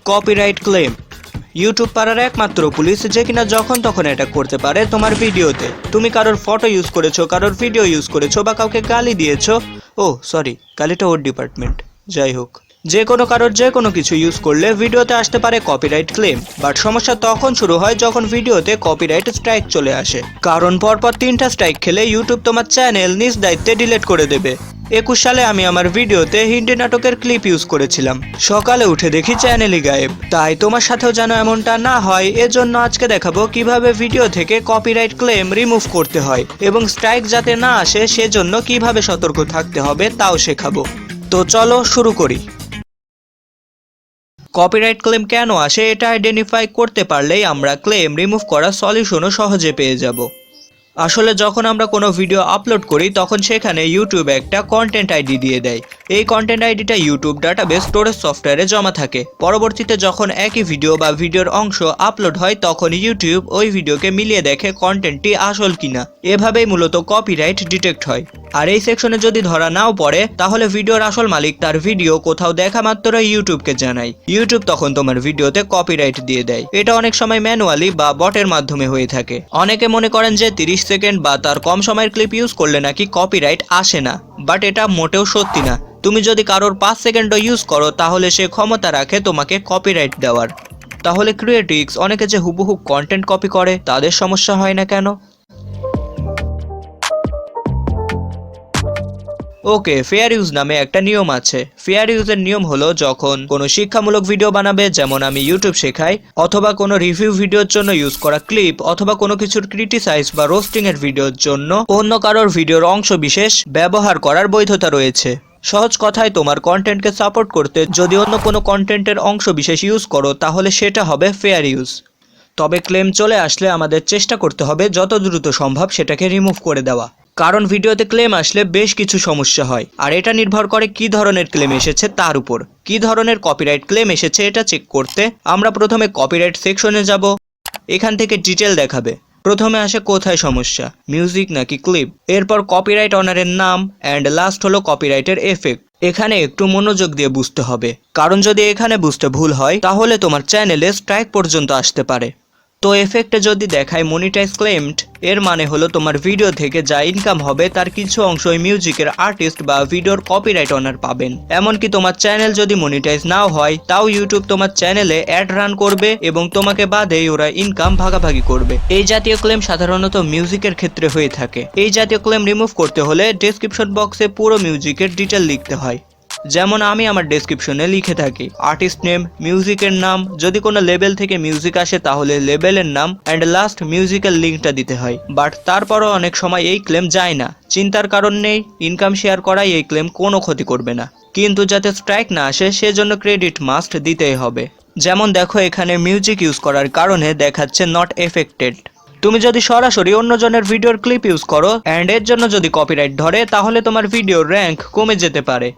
Copyright claim. YouTube পাড়ার একমাত্র police যে কিনা যখন তখন অ্যাটাক করতে পারে তোমার ভিডিওতে। তুমি কারোর ফটো ইউজ করেছো, কারোর ভিডিও ইউজ করেছো বা কাউকে গালি দিয়েছো। ও সরি, গালিটা ওর ডিপার্টমেন্ট। যাই হোক, যে কোনো কারোর যে কোনো কিছু ইউজ করলে ভিডিওতে আসতে পারে কপিরাইট ক্লেম। বাট সমস্যা তখন শুরু হয় যখন ভিডিওতে কপিরাইট স্ট্রাইক চলে আসে। কারণ পরপর 3টা স্ট্রাইক খেলে ইউটিউব তোমার চ্যানেল নিজ দায়িত্বে ডিলিট করে দেবে। 21 সালে আমি আমার ভিডিওতে হিন্দি নাটকের ক্লিপ ইউজ করেছিলাম। সকালে উঠে দেখি চ্যানেলই গায়েব। তাই তোমার সাথেও যেন এমনটা না হয়, এজন্য আজকে দেখাবো কিভাবে ভিডিও থেকে কপিরাইট ক্লেম রিমুভ করতে হয় এবং স্ট্রাইক যাতে না আসে সেজন্য কিভাবে সতর্ক থাকতে হবে তাও শেখাবো। তো চলো শুরু করি। কপিরাইট ক্লেম কেন আসে এটা আইডেন্টিফাই করতে পারলেই আমরা ক্লেম রিমুভ করার সলিউশনও সহজে পেয়ে যাব। আসলে যখন আমরা কোনো ভিডিও আপলোড করি তখন সেখানে ইউটিউব একটা কন্টেন্ট আইডি দিয়ে দেয়। এই কন্টেন্ট আইডিটা ইউটিউব ডাটাবেস স্টোরেজ সফটওয়্যারে জমা থাকে। পরবর্তীতে যখন একই ভিডিও বা ভিডিওর অংশ আপলোড হয় তখন ইউটিউব ওই ভিডিওকে মিলিয়ে দেখে কন্টেন্টটি আসল কিনা। এভাবেই মূলত কপিরাইট ডিটেক্ট হয়। আর এই সেকশনে যদি ধরা নাও পড়ে তাহলে ভিডিওর আসল মালিক তার ভিডিও কোথাও দেখা মাত্র ইউটিউবকে জানায়। ইউটিউব তখন তোমার ভিডিওতে কপিরাইট দিয়ে দেয়। এটা অনেক সময় ম্যানুয়ালি বা বটের মাধ্যমে হয়ে থাকে। অনেকে মনে করেন যে 30 সেকেন্ড বা তার কম সময়ের ক্লিপ ইউজ করলে নাকি কপিরাইট আসে না, বাট এটা মোটেও সত্যি না। তুমি যদি কারোর 5 সেকেন্ডও ইউজ করো তাহলে সে ক্ষমতা রাখে তোমাকে কপিরাইট দেওয়ার। তাহলে ক্রিয়েটিক্স অনেকে যে হুবহু কন্টেন্ট কপি করে তাদের সমস্যা হয় না কেন? ওকে, ফেয়ার ইউজ নামে একটা নিয়ম আছে। ফেয়ার ইউজের নিয়ম হলো যখন কোনো শিক্ষামূলক ভিডিও বানাবে, যেমন আমি ইউটিউব শেখাই, অথবা কোনো রিভিউ ভিডিওর জন্য ইউজ করা ক্লিপ, অথবা কোনো কিছুর ক্রিটিসাইজ বা রোস্টিং এর ভিডিওর জন্য অন্য কারোর ভিডিওর অংশ বিশেষ ব্যবহার করার বৈধতা রয়েছে। সহজ কথায়, তোমার কন্টেন্টকে সাপোর্ট করতে যদি অন্য কোনো কন্টেন্টের অংশ বিশেষ ইউজ করো তাহলে সেটা হবে ফেয়ার ইউজ। তবে ক্লেম চলে আসলে আমাদের চেষ্টা করতে হবে যত দ্রুত সম্ভব সেটাকে রিমুভ করে দেওয়া। কারণ ভিডিওতে ক্লেম আসলে বেশ কিছু সমস্যা হয়, আর এটা নির্ভর করে কী ধরনের ক্লেম এসেছে তার উপর। কী ধরনের কপিরাইট ক্লেম এসেছে এটা চেক করতে আমরা প্রথমে কপিরাইট সেকশনে যাব। এখান থেকে ডিটেল দেখাবে। প্রথমে আসে কোথায় সমস্যা, মিউজিক নাকি ক্লিপ। এরপর কপিরাইট অনারের নাম, অ্যান্ড লাস্ট হলো কপিরাইটের এফেক্ট। এখানে একটু মনোযোগ দিয়ে বুঝতে হবে, কারণ যদি এখানে বুঝতে ভুল হয় তাহলে তোমার চ্যানেলে স্ট্রাইক পর্যন্ত আসতে পারে। তো এফেক্টে যদি দেখায় মনিটাইজ ক্লেমড, এর মানে হলো তোমার ভিডিও থেকে যা ইনকাম হবে তার কিছু অংশ ওই মিউজিকের আর্টিস্ট বা ভিডিওর কপিরাইট অনার পাবেন। এমনকি তোমার চ্যানেল যদি মনিটাইজ নাও হয় তাও ইউটিউব তোমার চ্যানেলে অ্যাড রান করবে এবং তোমাকে বাদেই ওরা ইনকাম ভাগাভাগি করবে। এই জাতীয় ক্লেম সাধারণত মিউজিকের ক্ষেত্রে হয়ে থাকে। এই জাতীয় ক্লেম রিমুভ করতে হলে ডেসক্রিপশন বক্সে পুরো মিউজিকের ডিটেল লিখতে হয়। যেমন আমি আমার ডেসক্রিপশনে লিখে থাকি আর্টিস্ট নেম, মিউজিকের নাম, যদি কোনো লেবেল থেকে মিউজিক আসে তাহলে লেবেলের নাম, অ্যান্ড লাস্ট মিউজিক্যাল লিঙ্কটা দিতে হয়। বাট তারপরও অনেক সময় এই ক্লেম যায় না। চিন্তার কারণ নেই, ইনকাম শেয়ার করাই এই ক্লেম কোনো ক্ষতি করবে না। কিন্তু যাতে স্ট্রাইক না আসে সেজন্য ক্রেডিট মাস্ট দিতেই হবে। যেমন দেখো, এখানে মিউজিক ইউজ করার কারণে দেখাচ্ছে নট এফেক্টেড। তুমি যদি সরাসরি অন্যজনের ভিডিওর ক্লিপ ইউজ করো অ্যান্ড এর জন্য যদি কপিরাইট ধরে তাহলে তোমার ভিডিওর র্যাঙ্ক কমে যেতে পারে।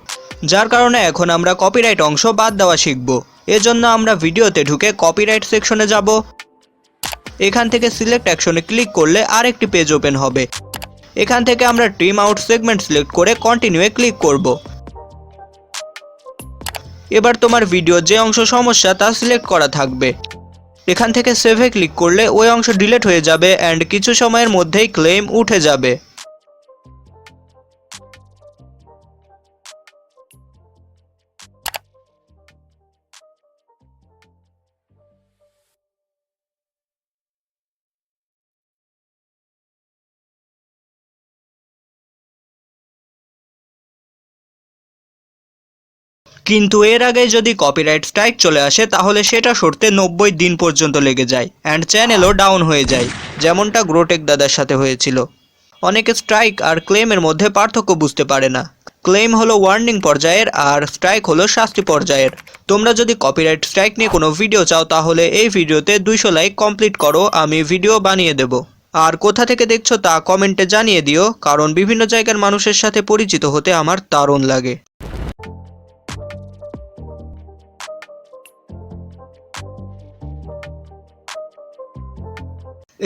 যার কারণে এখন আমরা কপিরাইট অংশ বাদ দেওয়া শিখব। এজন্য আমরা ভিডিওতে ঢুকে কপিরাইট সেকশনে যাব। এখান থেকে সিলেক্ট অ্যাকশনে ক্লিক করলে আরেকটি পেজ ওপেন হবে। এখান থেকে আমরা ট্রিম আউট সেগমেন্ট সিলেক্ট করে কন্টিনিউয়ে ক্লিক করব। এবার তোমার ভিডিও যে অংশ সমস্যা তা সিলেক্ট করা থাকবে। এখান থেকে সেভে ক্লিক করলে ওই অংশ ডিলিট হয়ে যাবে অ্যান্ড কিছু সময়ের মধ্যেই ক্লেম উঠে যাবে। কিন্তু এর আগে যদি কপিরাইট স্ট্রাইক চলে আসে তাহলে সেটা সরতে 90 দিন পর্যন্ত লেগে যায় অ্যান্ড চ্যানেলও ডাউন হয়ে যায়, যেমনটা গ্রোটেক দাদার সাথে হয়েছিল। অনেকে স্ট্রাইক আর ক্লেমের মধ্যে পার্থক্য বুঝতে পারে না। ক্লেম হলো ওয়ার্নিং পর্যায়ের আর স্ট্রাইক হলো শাস্তি পর্যায়ের। তোমরা যদি কপিরাইট স্ট্রাইক নিয়ে কোনো ভিডিও চাও তাহলে এই ভিডিওতে 200 লাইক কমপ্লিট করো, আমি ভিডিও বানিয়ে দেব। আর কোথা থেকে দেখছো তা কমেন্টে জানিয়ে দিও, কারণ বিভিন্ন জায়গার মানুষের সাথে পরিচিত হতে আমার দারুণ লাগে।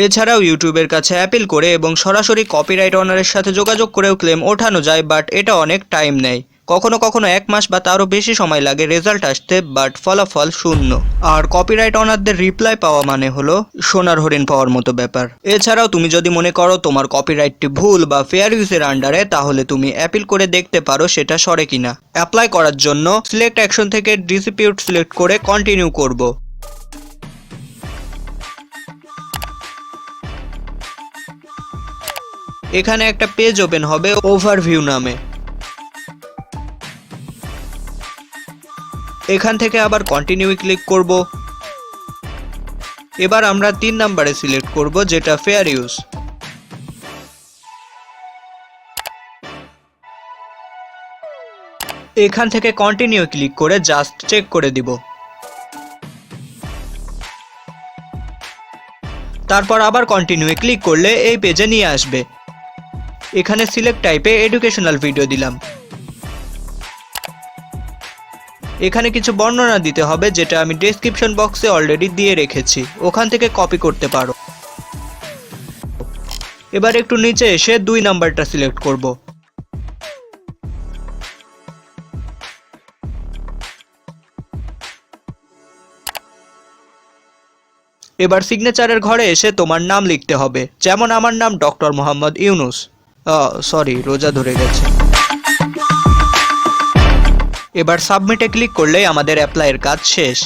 এছাড়াও ইউটিউবের কাছে অ্যাপিল করে এবং সরাসরি কপিরাইট অনারের সাথে যোগাযোগ করেও ক্লেম ওঠানো যায়, বাট এটা অনেক টাইম নেয়। কখনো কখনো 1 মাস বা তারও বেশি সময় লাগে রেজাল্ট আসতে, বাট ফলাফল শূন্য। আর কপিরাইট অনারদের রিপ্লাই পাওয়া মানে হলো সোনার হরিণ পাওয়ার মতো ব্যাপার। এছাড়াও তুমি যদি মনে করো তোমার কপিরাইটটি ভুল বা ফেয়ার ইউজের আন্ডারে, তাহলে তুমি অ্যাপিল করে দেখতে পারো সেটা সরে কিনা। অ্যাপ্লাই করার জন্য সিলেক্ট অ্যাকশন থেকে ডিসপিউট সিলেক্ট করে কন্টিনিউ করব। এখানে একটা পেজ ওপেন হবে ওভারভিউ নামে। এখান থেকে আবার কন্টিনিউ ক্লিক করব। এবার আমরা 3 নম্বরে সিলেক্ট করব, যেটা ফেয়ার ইউজ। এখান থেকে কন্টিনিউ ক্লিক করে জাস্ট চেক করে দিব। তারপর আবার কন্টিনিউ ক্লিক করলে এই পেজে নিয়ে আসবে। এখানে সিলেক্ট টাইপে এডুকেশনাল ভিডিও দিলাম। এখানে কিছু বর্ণনা দিতে হবে, যেটা আমি ডেসক্রিপশন বক্সে অলরেডি দিয়ে রেখেছি, ওখান থেকে কপি করতে পারো। এবার একটু নিচে এসে 2 নাম্বারটা সিলেক্ট করব। এবার সিগনেচারের ঘরে এসে তোমার নাম লিখতে হবে, যেমন আমার নাম ডক্টর মোহাম্মদ ইউনুস। সরি, রোজা ধরে গেছে। এবার সাবমিটে ক্লিক করলেই আমাদের অ্যাপ্লাইয়ের কাজ শেষ।